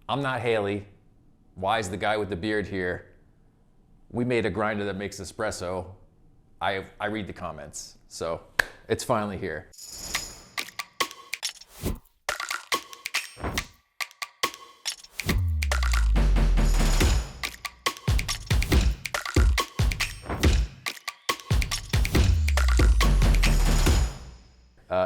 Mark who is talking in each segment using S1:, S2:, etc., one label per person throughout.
S1: I'm not Haley. Why's the guy with the beard here? We made a grinder that makes espresso. I read the comments, so it's finally here.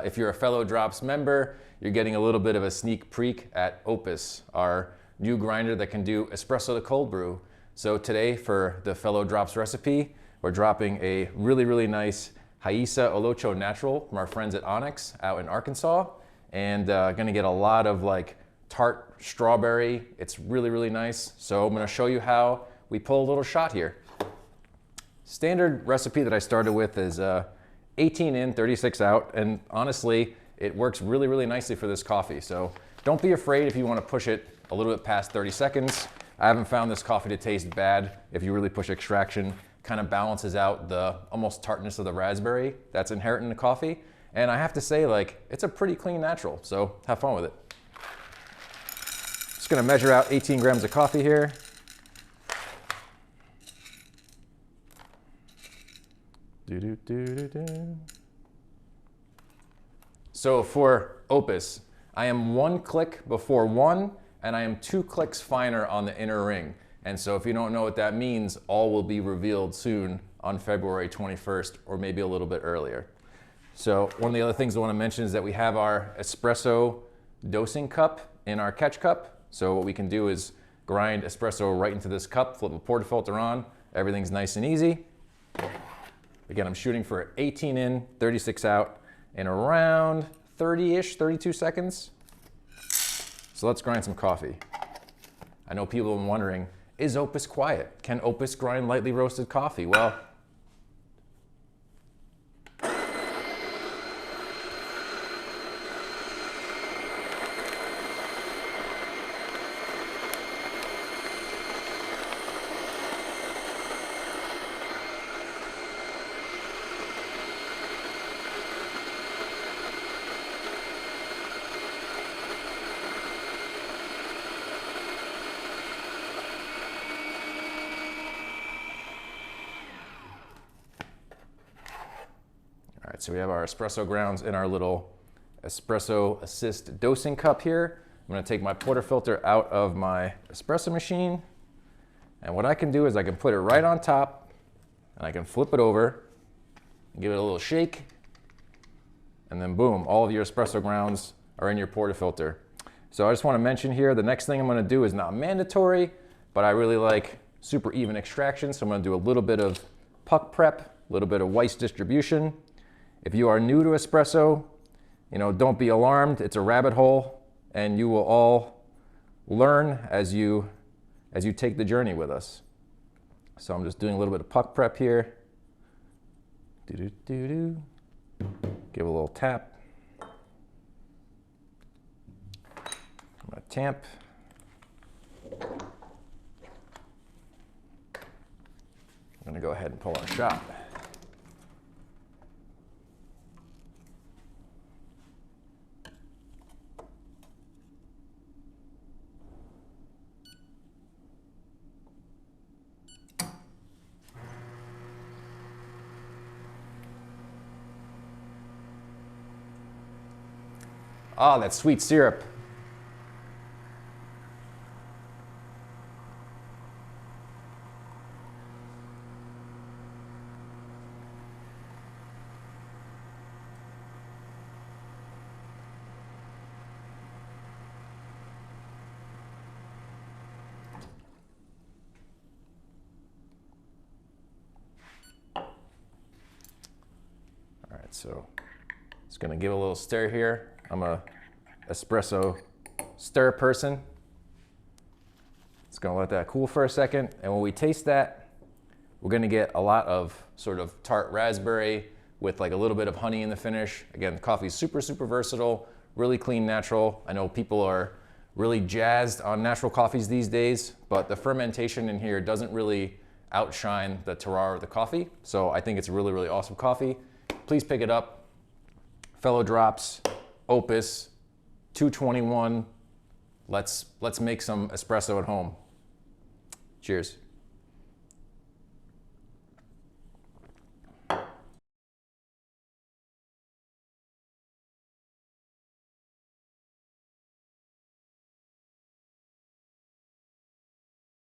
S1: If you're a Fellow Drops member, you're getting a little bit of a sneak peek at Opus, our new grinder that can do espresso to cold brew. So today for the Fellow Drops recipe, we're dropping a really nice Hayissa Olocho Natural from our friends at Onyx out in Arkansas, and gonna get a lot of like tart strawberry. It's really nice. So I'm gonna show you how we pull a little shot here. Standard recipe that I started with is 18 in, 36 out, and honestly, it works really nicely for this coffee. So don't be afraid if you want to push it a little bit past 30 seconds. I haven't found this coffee to taste bad if you really push extraction. Kind of balances out the almost tartness of the raspberry that's inherent in the coffee. And I have to say, like, it's a pretty clean natural, so have fun with it. Just gonna measure out 18 grams of coffee here. So for Opus, I am 1 click before 1, and I am 2 clicks finer on the inner ring. And so if you don't know what that means, all will be revealed soon on February 21st, or maybe a little bit earlier. So one of the other things I want to mention is that we have our espresso dosing cup in our catch cup. So what we can do is grind espresso right into this cup, flip a portafilter on, everything's nice and easy. Again, I'm shooting for 18 in, 36 out in around 30-ish, 32 seconds. So let's grind some coffee. I know people have been wondering, is Opus quiet? Can Opus grind lightly roasted coffee? Well, so we have our espresso grounds in our little espresso assist dosing cup here. I'm gonna take my portafilter out of my espresso machine. And what I can do is I can put it right on top and I can flip it over and give it a little shake. And then boom, all of your espresso grounds are in your portafilter. So I just wanna mention here, the next thing I'm gonna do is not mandatory, but I really like super even extraction. So I'm gonna do a little bit of puck prep, a little bit of Weiss distribution. If you are new to espresso, don't be alarmed. It's a rabbit hole, and you will all learn as you take the journey with us. So I'm just doing a little bit of puck prep here. Give a little tap. I'm gonna tamp. I'm gonna go ahead and pull our shot. Ah, that sweet syrup. All right, so just gonna give a little stir here. I'm a espresso stir person. It's gonna let that cool for a second. And when we taste that, we're gonna get a lot of sort of tart raspberry with like a little bit of honey in the finish. Again, the coffee is super versatile, really clean, natural. I know people are really jazzed on natural coffees these days, but the fermentation in here doesn't really outshine the terroir of the coffee. So I think it's a really awesome coffee. Please pick it up. Fellow Drops, Opus, 221, let's make some espresso at home. Cheers.